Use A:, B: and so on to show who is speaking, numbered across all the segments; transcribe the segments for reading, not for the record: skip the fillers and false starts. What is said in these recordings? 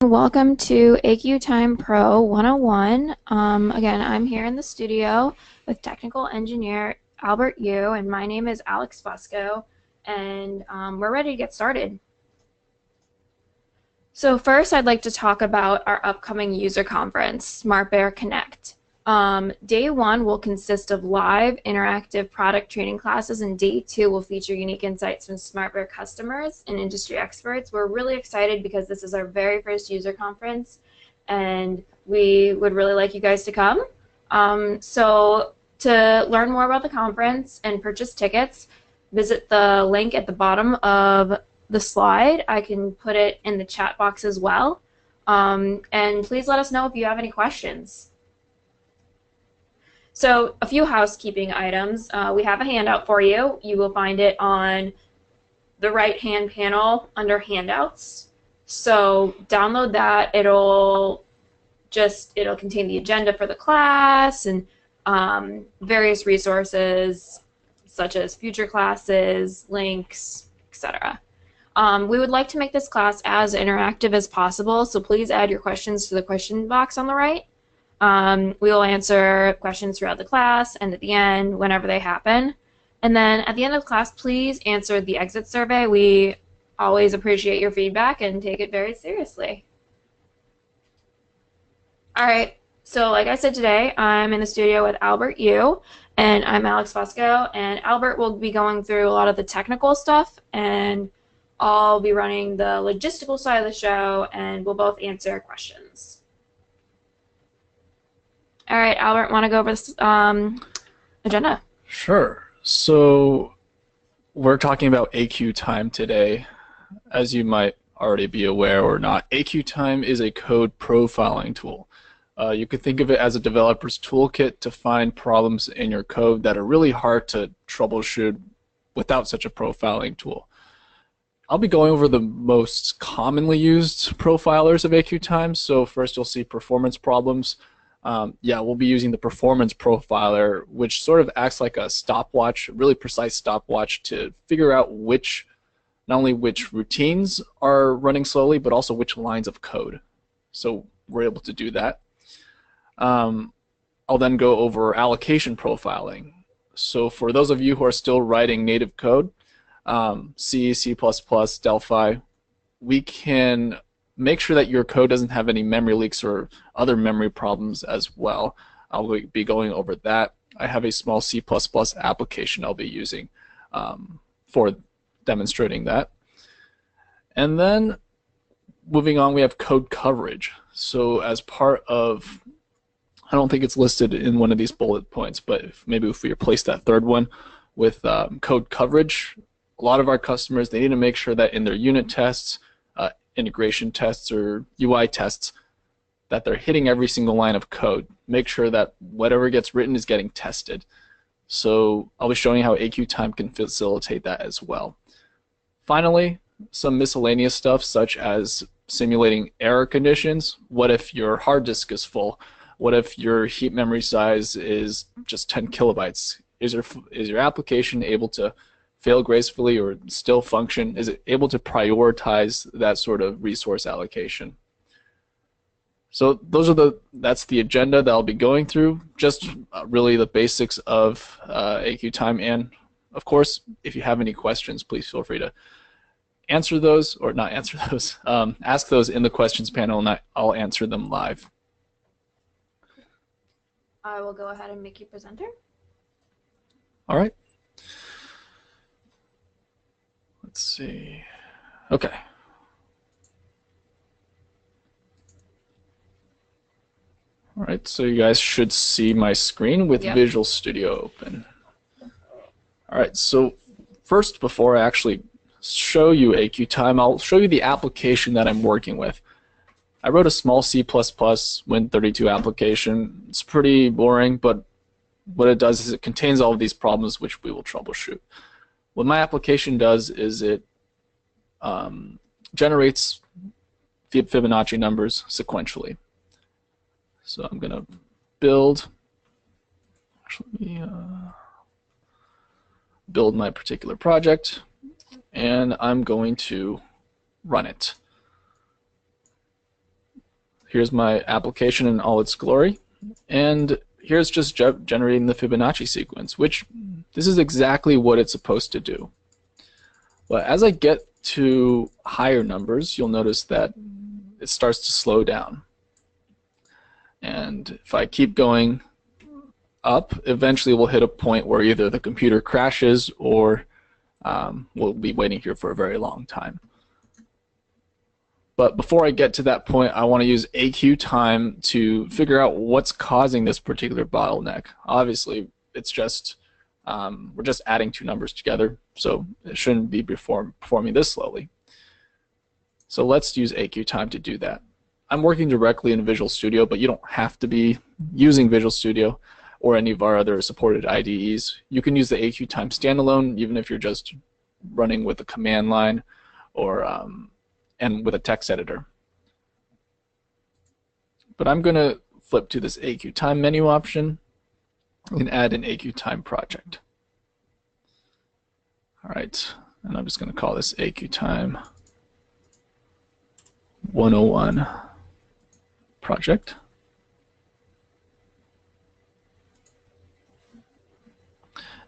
A: Welcome to AQtime Pro 101. Again, I'm here in the studio with technical engineer Albert Yu, and my name is Alex Fusco, and we're ready to get started. So first, I'd like to talk about our upcoming user conference, SmartBear Connect. Day one will consist of live interactive product training classes, and day two will feature unique insights from SmartBear customers and industry experts. We're really excited because this is our very first user conference, and we would really like you guys to come. So to learn more about the conference and purchase tickets, visit the link at the bottom of the slide. I can put it in the chat box as well. And please let us know if you have any questions. So a few housekeeping items. We have a handout for you. You will find it on the right-hand panel under handouts. So download that. It'll contain the agenda for the class and various resources such as future classes, links, etc. We would like to make this class as interactive as possible, so please add your questions to the question box on the right. We will answer questions throughout the class and at the end whenever they happen. And then at the end of the class, please answer the exit survey. We always appreciate your feedback and take it very seriously. All right, so like I said today, I'm in the studio with Albert Yu, and I'm Alex Fusco, and Albert will be going through a lot of the technical stuff, and I'll be running the logistical side of the show, and we'll both answer questions. All right, Albert, want to go over this agenda?
B: Sure. So we're talking about AQtime today. As you might already be aware or not, AQtime is a code profiling tool. You could think of it as a developer's toolkit to find problems in your code that are really hard to troubleshoot without such a profiling tool. I'll be going over the most commonly used profilers of AQtime. So first you'll see performance problems. We'll be using the performance profiler, which sort of acts like a stopwatch, a really precise stopwatch to figure out not only which routines are running slowly, but also which lines of code. So we're able to do that. I'll then go over allocation profiling. So for those of you who are still writing native code, C, C++, Delphi, we can make sure that your code doesn't have any memory leaks or other memory problems as well. I'll be going over that. I have a small C++ application I'll be using for demonstrating that. And then moving on, we have code coverage. So as part of, I don't think it's listed in one of these bullet points, but maybe if we replace that third one with code coverage, a lot of our customers, they need to make sure that in their unit tests, integration tests or UI tests, that they're hitting every single line of code. Make sure that whatever gets written is getting tested. So I'll be showing how AQtime can facilitate that as well. Finally, some miscellaneous stuff such as simulating error conditions. What if your hard disk is full? What if your heap memory size is just 10 kilobytes? Is your application able to fail gracefully or still function? Is it able to prioritize that sort of resource allocation? So that's the agenda that I'll be going through, just really the basics of AQtime. And of course, if you have any questions, please feel free to answer those, or not answer those, ask those in the questions panel, and I'll answer them live.
A: I will go ahead and make you presenter.
B: All right. Let's see. Okay. All right, so you guys should see my screen with Visual Studio open. All right, so first, before I actually show you AQtime, I'll show you the application that I'm working with. I wrote a small C++ Win32 application. It's pretty boring, but what it does is it contains all of these problems which we will troubleshoot. What my application does is it generates Fibonacci numbers sequentially. So I'm going to build my particular project, and I'm going to run it. Here's my application in all its glory, and here's just generating the Fibonacci sequence, which this is exactly what it's supposed to do. But as I get to higher numbers, you'll notice that it starts to slow down. And if I keep going up, eventually we'll hit a point where either the computer crashes or we'll be waiting here for a very long time. But before I get to that point, I want to use AQtime to figure out what's causing this particular bottleneck. Obviously, it's just we're just adding two numbers together, so it shouldn't be performing this slowly. So let's use AQtime to do that. I'm working directly in Visual Studio, but you don't have to be using Visual Studio or any of our other supported IDEs. You can use the AQtime standalone, even if you're just running with a command line or and with a text editor. But I'm going to flip to this AQtime menu option and add an AQtime project. All right, and I'm just going to call this AQtime 101 project.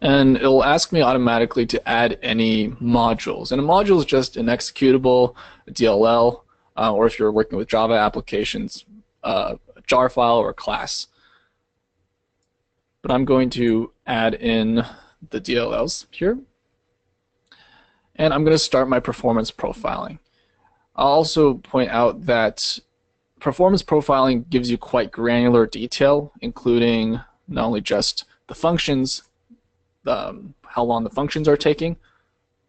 B: And it'll ask me automatically to add any modules. And a module is just an executable, a DLL, or if you're working with Java applications, a jar file or a class. But I'm going to add in the DLLs here. And I'm going to start my performance profiling. I'll also point out that performance profiling gives you quite granular detail, including not only just the functions, how long the functions are taking,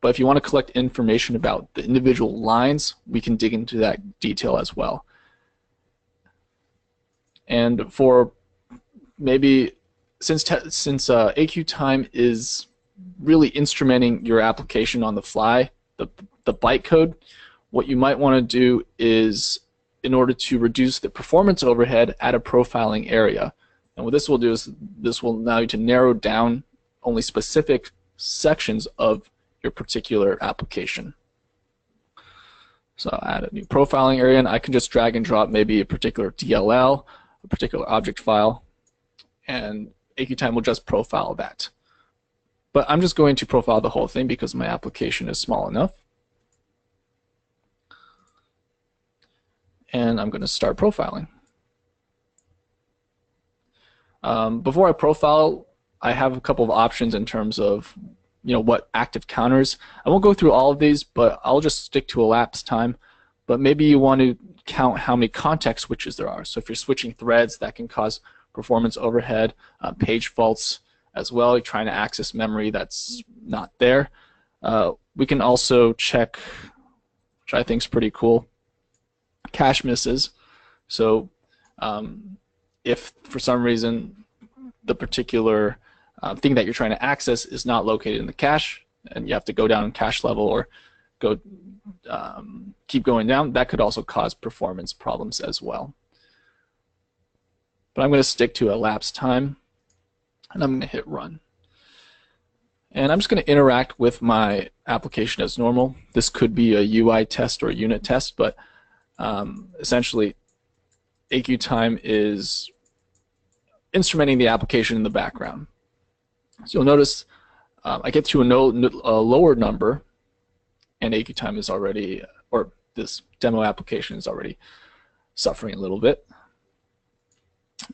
B: but if you want to collect information about the individual lines, we can dig into that detail as well. And for maybe, since AQtime is really instrumenting your application on the fly, the bytecode, what you might want to do is, in order to reduce the performance overhead, add a profiling area. And what this will do is this will allow you to narrow down only specific sections of your particular application. So I'll add a new profiling area, and I can just drag and drop maybe a particular DLL, a particular object file, and AQtime will just profile that. But I'm just going to profile the whole thing because my application is small enough. And I'm going to start profiling. Before I profile, I have a couple of options in terms of what active counters. I won't go through all of these, but I'll just stick to elapsed time. But maybe you want to count how many context switches there are. So if you're switching threads, that can cause performance overhead, page faults as well. You're trying to access memory that's not there. We can also check, which I think is pretty cool, cache misses. So if for some reason the particular thing that you're trying to access is not located in the cache, and you have to go down cache level or go keep going down, that could also cause performance problems as well. But I'm going to stick to elapsed time, and I'm going to hit run. And I'm just going to interact with my application as normal. This could be a UI test or a unit test, but essentially AQtime is instrumenting the application in the background. So you'll notice I get to a lower number, and AQtime is already, or this demo application is already suffering a little bit.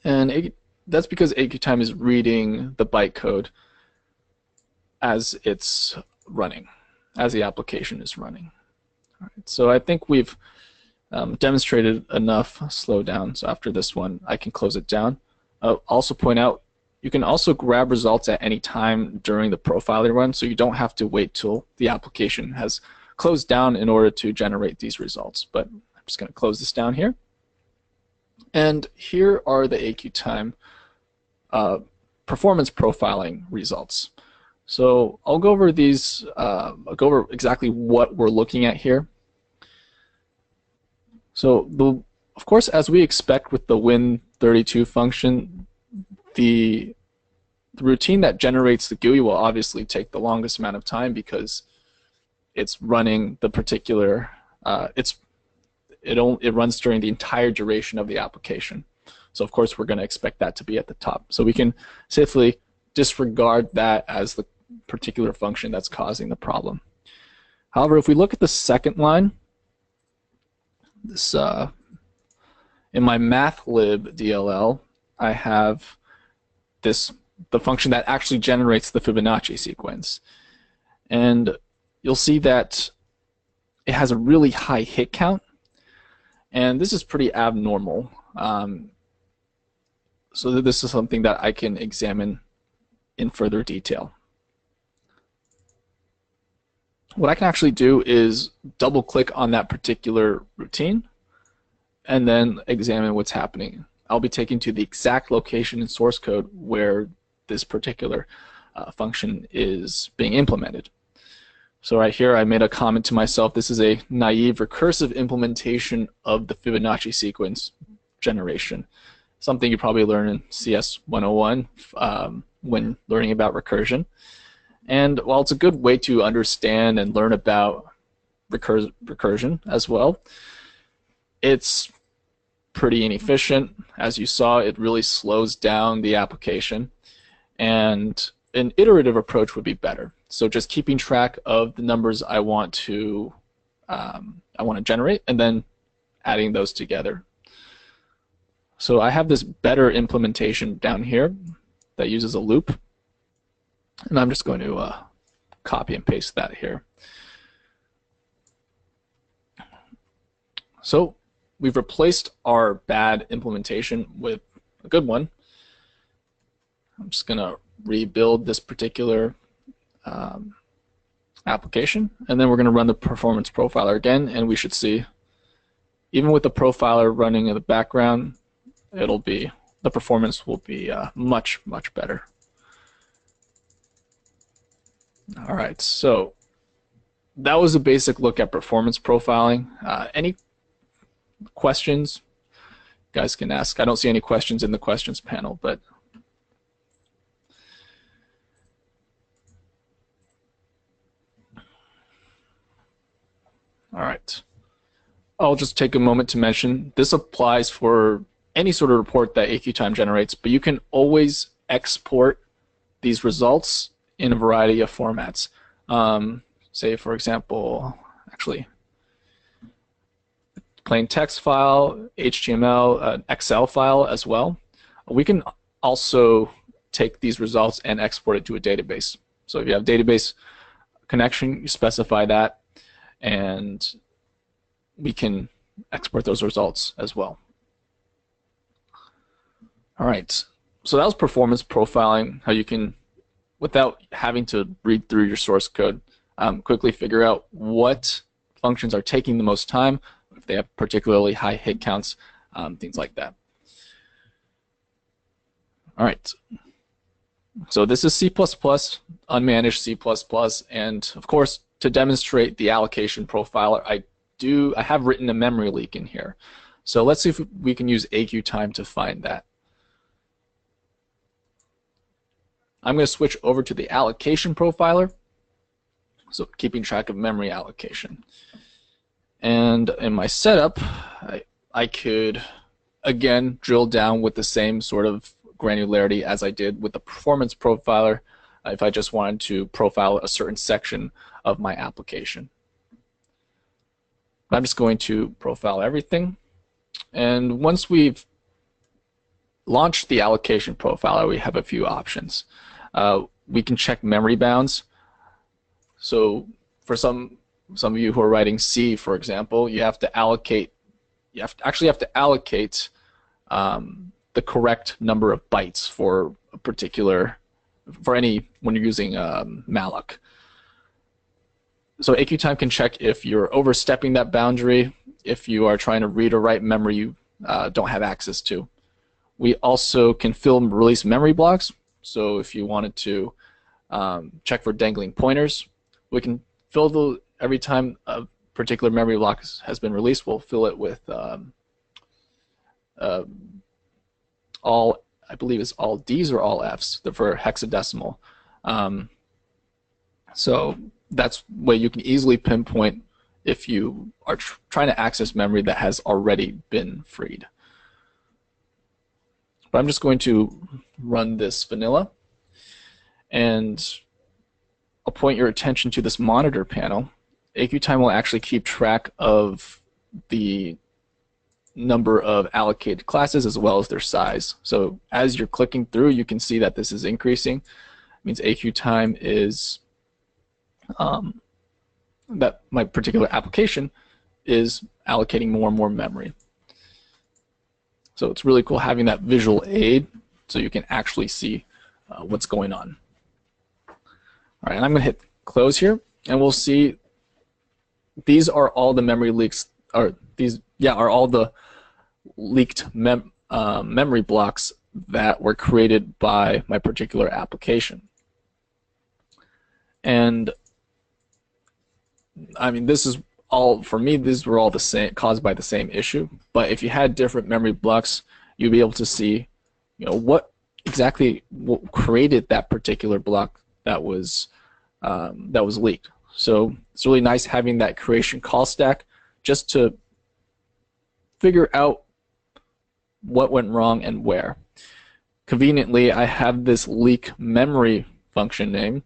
B: And that's because AQtime is reading the bytecode as it's running, as the application is running. All right, so I think we've demonstrated enough slowdown. So after this one, I can close it down. I'll also point out, you can also grab results at any time during the profiling run, so you don't have to wait till the application has closed down in order to generate these results. But I'm just going to close this down here. And here are the AQtime performance profiling results. So I'll go over these, I'll go over exactly what we're looking at here. So of course, as we expect with the Win32 function, the routine that generates the GUI will obviously take the longest amount of time because it's running the particular, it runs during the entire duration of the application. So of course we're going to expect that to be at the top. So we can safely disregard that as the particular function that's causing the problem. However, if we look at the second line, this in my mathlib DLL, I have the function that actually generates the Fibonacci sequence. And you'll see that it has a really high hit count, and this is pretty abnormal. So this is something that I can examine in further detail. What I can actually do is double click on that particular routine and then examine what's happening. I'll be taken to the exact location in source code where this particular function is being implemented. So right here I made a comment to myself, this is a naive recursive implementation of the Fibonacci sequence generation. Something you probably learn in CS 101 when learning about recursion. And while it's a good way to understand and learn about recursion as well, it's pretty inefficient. As you saw, it really slows down the application, and an iterative approach would be better. So just keeping track of the numbers I want to generate and then adding those together. So I have this better implementation down here that uses a loop, and I'm just going to copy and paste that here. So we've replaced our bad implementation with a good one. I'm just going to rebuild this particular application, and then we're going to run the performance profiler again, and we should see, even with the profiler running in the background, the performance will be much better. All right, so that was a basic look at performance profiling. Any questions you guys can ask? I don't see any questions in the questions panel, but all right. I'll just take a moment to mention this applies for any sort of report that AQtime generates, but you can always export these results in a variety of formats. Say, for example, actually, plain text file, HTML, an Excel file as well. We can also take these results and export it to a database. So if you have a database connection, you specify that, and we can export those results as well. All right, so that was performance profiling, how you can, without having to read through your source code, quickly figure out what functions are taking the most time, if they have particularly high hit counts, things like that. All right, so this is C++, unmanaged C++, and of course, to demonstrate the allocation profiler, I have written a memory leak in here. So let's see if we can use AQtime to find that. I'm going to switch over to the allocation profiler, so keeping track of memory allocation. And in my setup, I could, again, drill down with the same sort of granularity as I did with the performance profiler if I just wanted to profile a certain section of my application. I'm just going to profile everything. And once we've launched the allocation profiler, we have a few options. We can check memory bounds. So for some of you who are writing C, for example, you have to allocate. Actually have to allocate the correct number of bytes for a particular, when you're using malloc. So AQtime can check if you're overstepping that boundary, if you are trying to read or write memory you don't have access to. We also can fill and release memory blocks. So if you wanted to check for dangling pointers, we can fill every time a particular memory block has been released, we'll fill it with all, I believe it's all D's or all F's for hexadecimal. So that's way you can easily pinpoint if you are trying to access memory that has already been freed. But I'm just going to run this vanilla, and I'll point your attention to this monitor panel. AQtime will actually keep track of the number of allocated classes as well as their size. So as you're clicking through, you can see that this is increasing. It means AQtime is that my particular application is allocating more and more memory. So it's really cool having that visual aid so you can actually see what's going on. All right, and I'm going to hit close here, and we'll see these are all the memory leaks, or these, yeah, are all the leaked memory blocks that were created by my particular application. And I mean, this is all, for me, these were all the same, caused by the same issue. But if you had different memory blocks, you'd be able to see, you know, what exactly created that particular block that was leaked. So it's really nice having that creation call stack just to figure out what went wrong and where. Conveniently, I have this leak memory function name,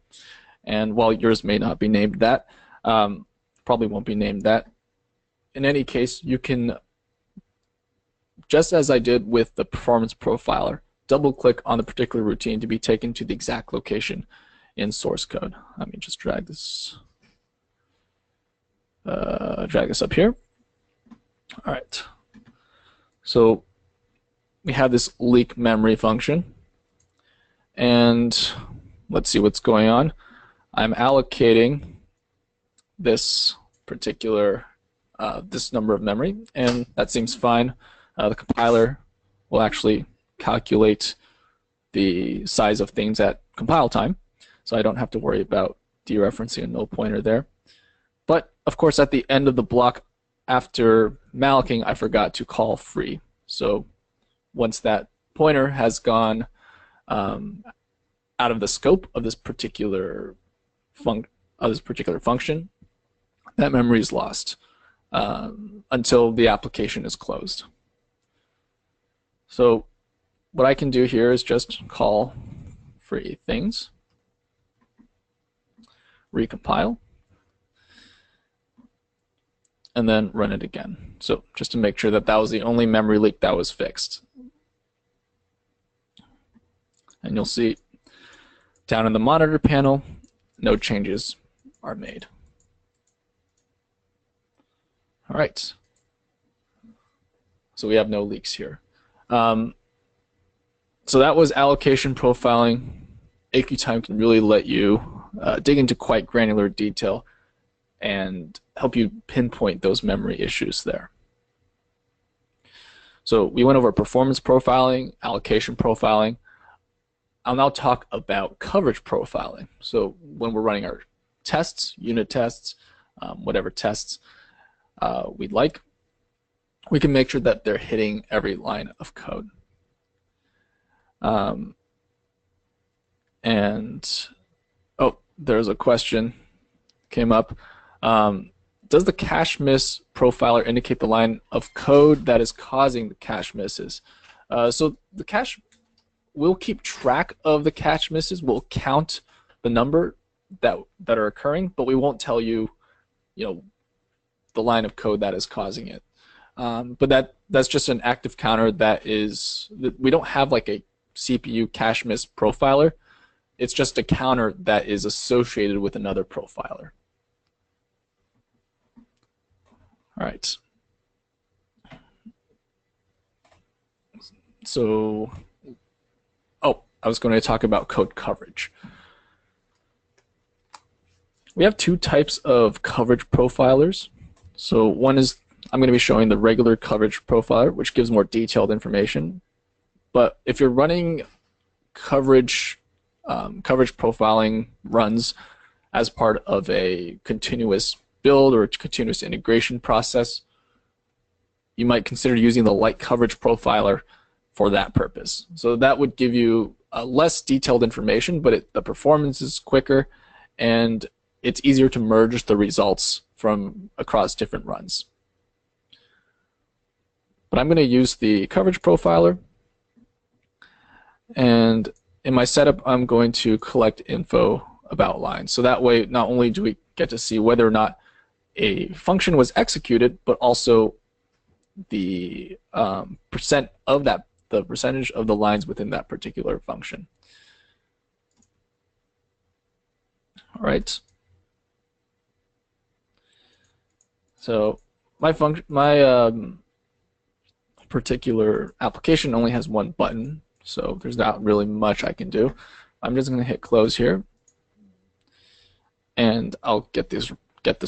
B: and while yours may not be named that, probably won't be named that. In any case, you can, just as I did with the performance profiler, double-click on the particular routine to be taken to the exact location in source code. Let me just drag this up here. All right. So we have this leak memory function, and let's see what's going on. I'm allocating this particular this number of memory, and that seems fine. The compiler will actually calculate the size of things at compile time, so I don't have to worry about dereferencing a null pointer there. But of course, at the end of the block after malloc, I forgot to call free. So once that pointer has gone out of the scope of this particular function, that memory is lost until the application is closed. So what I can do here is just call free things, recompile, and then run it again. So just to make sure that that was the only memory leak that was fixed. And you'll see down in the monitor panel, no changes are made. All right. So we have no leaks here. So that was allocation profiling. AQtime can really let you dig into quite granular detail and help you pinpoint those memory issues there. So we went over performance profiling, allocation profiling. I'll now talk about coverage profiling. So when we're running our tests, unit tests, whatever tests we'd like, we can make sure that they're hitting every line of code. And oh, there's a question came up. Does the cache miss profiler indicate the line of code that is causing the cache misses? So the cache will keep track of the cache misses. We'll count the number that are occurring, but we won't tell you, the line of code that is causing it. But that's just an active counter that is, we don't have like a CPU cache miss profiler. It's just a counter that is associated with another profiler. All right. So, oh, I was going to talk about code coverage. We have two types of coverage profilers. So one is, I'm going to be showing the regular coverage profiler, which gives more detailed information. But if you're running coverage profiling runs as part of a continuous build or a continuous integration process, you might consider using the light coverage profiler for that purpose. So that would give you less detailed information, but the performance is quicker, and it's easier to merge the results from across different runs. But I'm going to use the coverage profiler, and in my setup I'm going to collect info about lines. So that way not only do we get to see whether or not a function was executed, but also the percentage of the lines within that particular function. All right. So my particular application only has one button, so there's not really much I can do. I'm just going to hit close here, and I'll get this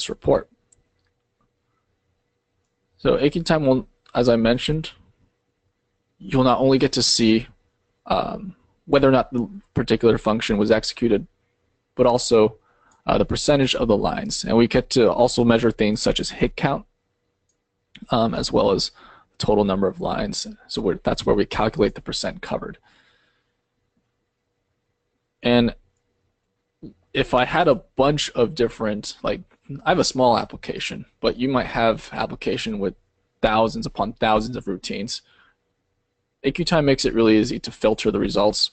B: report. So AQtime will, as I mentioned, you'll not only get to see whether or not the particular function was executed, but also the percentage of the lines. And we get to also measure things such as hit count, as well as the total number of lines. So that's where we calculate the percent covered. And if I had a bunch of different, like, I have a small application, but you might have application with thousands upon thousands of routines. AQtime makes it really easy to filter the results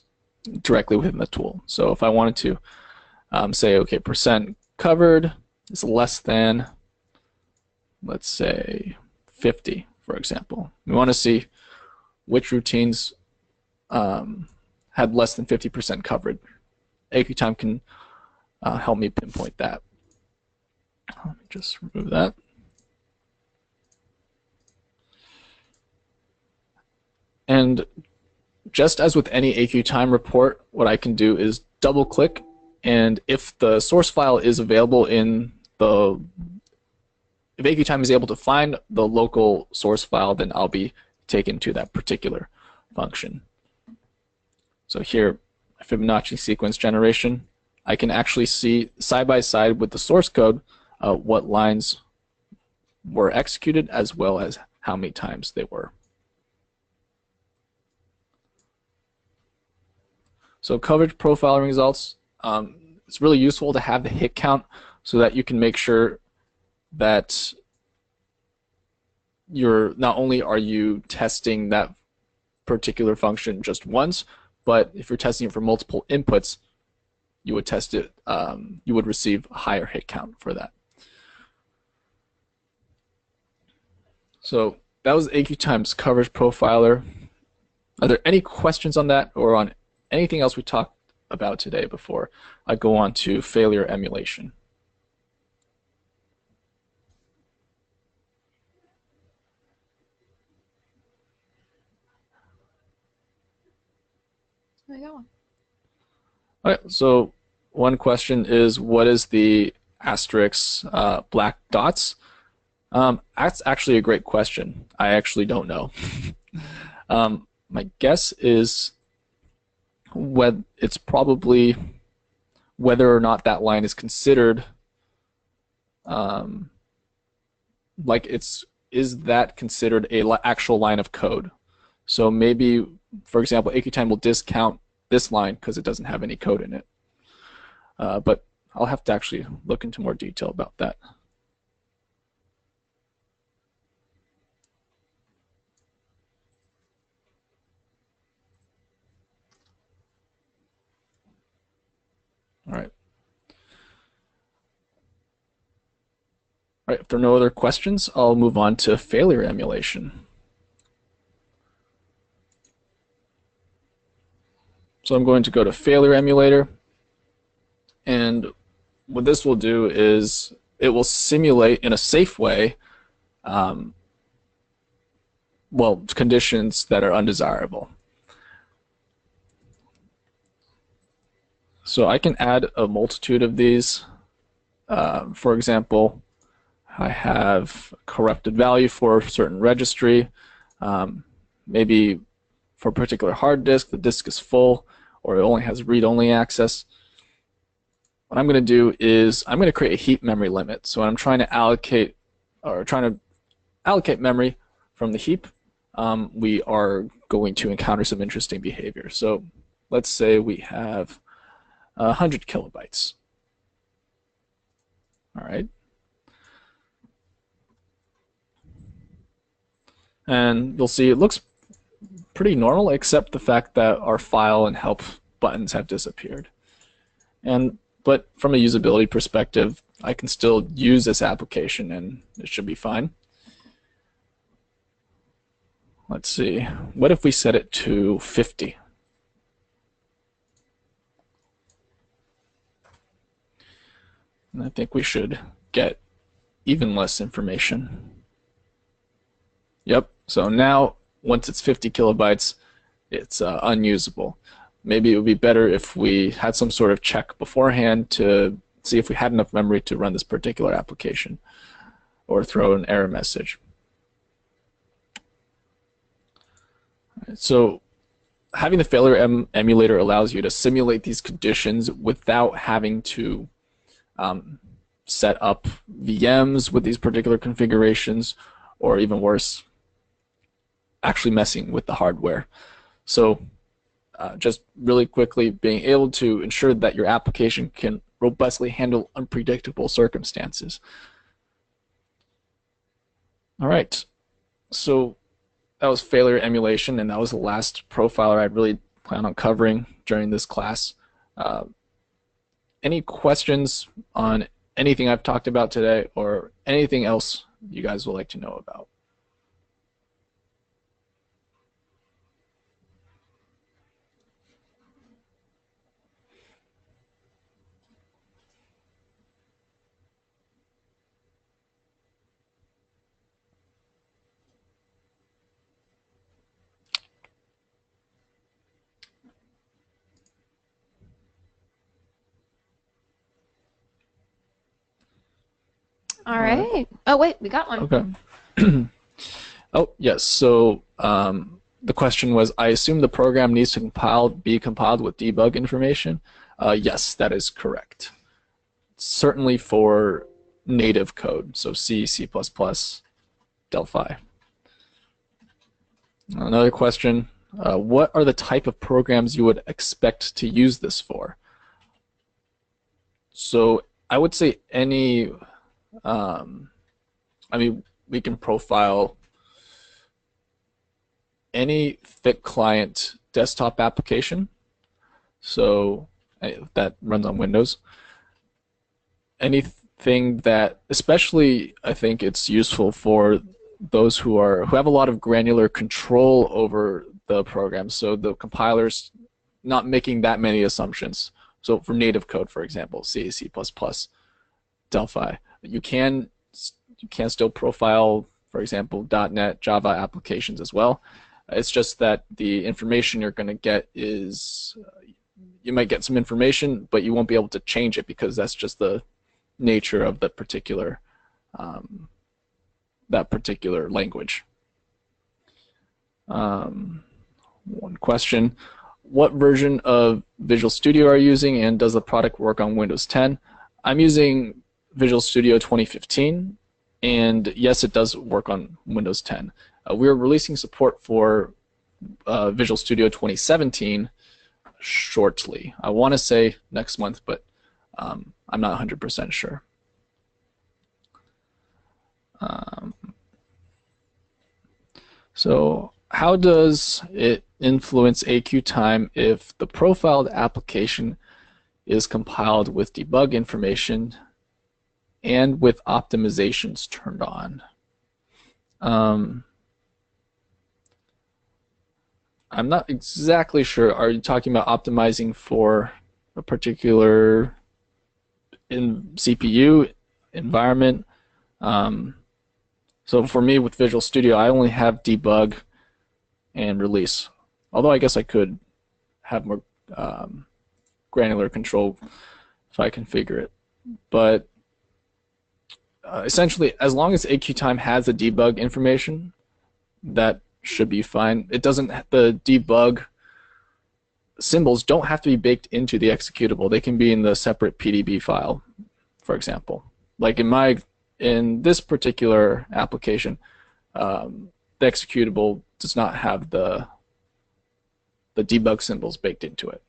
B: directly within the tool. So if I wanted to say, okay, percent covered is less than, let's say, 50, for example. We want to see which routines had less than 50% covered. AQtime can help me pinpoint that. Let me just remove that. And just as with any AQtime report, what I can do is double click, and if the source file is available if AQtime is able to find the local source file, then I'll be taken to that particular function. So here, Fibonacci sequence generation, I can actually see side by side with the source code what lines were executed as well as how many times they were. So coverage profiling results, it's really useful to have the hit count so that you can make sure that not only are you testing that particular function just once, but if you're testing it for multiple inputs, you would test it, you would receive a higher hit count for that. So that was AQtime's coverage profiler. Are there any questions on that or on anything else we talked about today before I go on to failure emulation?
A: I got one.
B: All right, so one question is, what is the asterisk black dots? That's actually a great question. I actually don't know. My guess is it's probably whether or not that line is considered is that considered a actual line of code? So maybe, for example, AQtime will discount this line because it doesn't have any code in it. But I'll have to actually look into more detail about that. All right. All right, if there are no other questions, I'll move on to failure emulation. So I'm going to go to failure emulator, and what this will do is it will simulate in a safe way conditions that are undesirable. So I can add a multitude of these. For example, I have corrupted value for a certain registry. Maybe for a particular hard disk, the disk is full or it only has read-only access. What I'm going to do is I'm going to create a heap memory limit. So when I'm trying to allocate memory from the heap, we are going to encounter some interesting behavior. So let's say we have 100 kilobytes. All right. And you'll see it looks pretty normal, except the fact that our file and help buttons have disappeared. But from a usability perspective, I can still use this application and it should be fine. Let's see, what if we set it to 50? And I think we should get even less information. Yep, so now once it's 50 kilobytes, it's unusable. Maybe it would be better if we had some sort of check beforehand to see if we had enough memory to run this particular application, or throw an error message. So having the failure emulator allows you to simulate these conditions without having to set up VMs with these particular configurations, or even worse, actually messing with the hardware. So just really quickly, being able to ensure that your application can robustly handle unpredictable circumstances. All right, so that was failure emulation, and that was the last profiler I'd really plan on covering during this class. Any questions on anything I've talked about today, or anything else you guys would like to know about?
A: All right. Oh, wait, we got one.
B: Okay. Oh, yes. So the question was, I assume the program needs to be compiled with debug information? Yes, that is correct. Certainly for native code, so C, C++, Delphi. Another question, what are the type of programs you would expect to use this for? So I would say any, I mean, we can profile any thick client desktop application, so that runs on Windows. Anything that, especially I think it's useful for those who have a lot of granular control over the program, so the compiler's not making that many assumptions. So for native code, for example, C, C++, Delphi, you can still profile, for example, .NET, Java applications as well. It's just that the information you're going to get is, you might get some information, but you won't be able to change it because that's just the nature of the particular that particular language. One question: what version of Visual Studio are you using, and does the product work on Windows 10? I'm using Visual Studio 2015, and yes, it does work on Windows 10. We're releasing support for Visual Studio 2017 shortly. I want to say next month, but I'm not 100% sure. So how does it influence AQtime if the profiled application is compiled with debug information and with optimizations turned on? I'm not exactly sure. Are you talking about optimizing for a particular CPU environment? So for me with Visual Studio, I only have debug and release. Although I guess I could have more granular control if I configure it. But essentially, as long as AQtime has the debug information, that should be fine. It doesn't. The debug symbols don't have to be baked into the executable. They can be in the separate PDB file, for example. Like in this particular application, the executable does not have the debug symbols baked into it.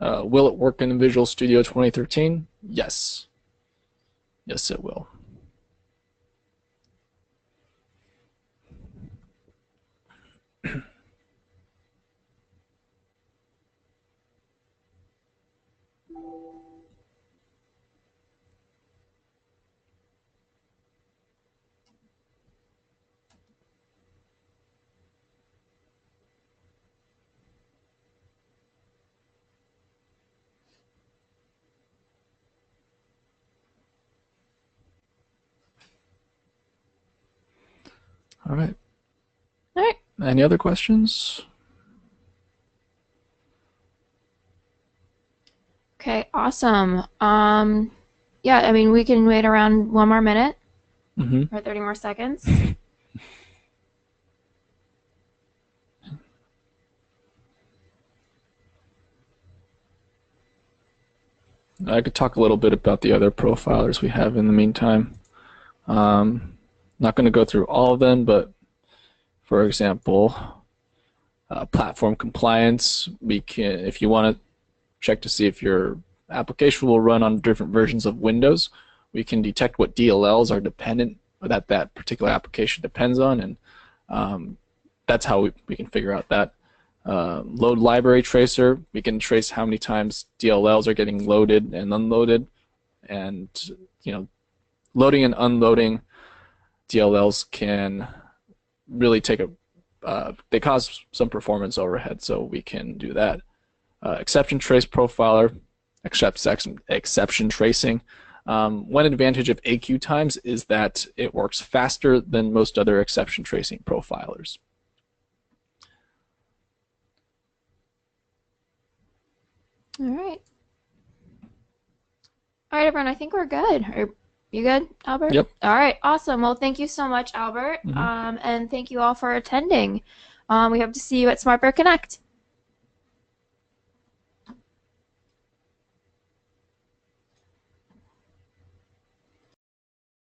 B: Will it work in Visual Studio 2013? Yes. Yes, it will. All right.
A: All right.
B: Any other questions?
A: Okay, awesome. Yeah, I mean, we can wait around 1 more minute or 30 more seconds.
B: I could talk a little bit about the other profilers we have in the meantime. Not going to go through all of them, but for example, platform compliance, we can, if you want to check to see if your application will run on different versions of Windows, we can detect what DLLs are dependent, that that particular application depends on, and that's how we can figure out that. Load library tracer, we can trace how many times DLLs are getting loaded and unloaded, and loading and unloading DLLs can really take they cause some performance overhead, so we can do that. Exception trace profiler, exception tracing. One advantage of AQtimes is that it works faster than most other exception tracing profilers.
A: All right. All right, everyone. I think we're good. Are you good, Albert?
B: Yep.
A: All right. Awesome. Well, thank you so much, Albert. And thank you all for attending. We hope to see you at SmartBear Connect.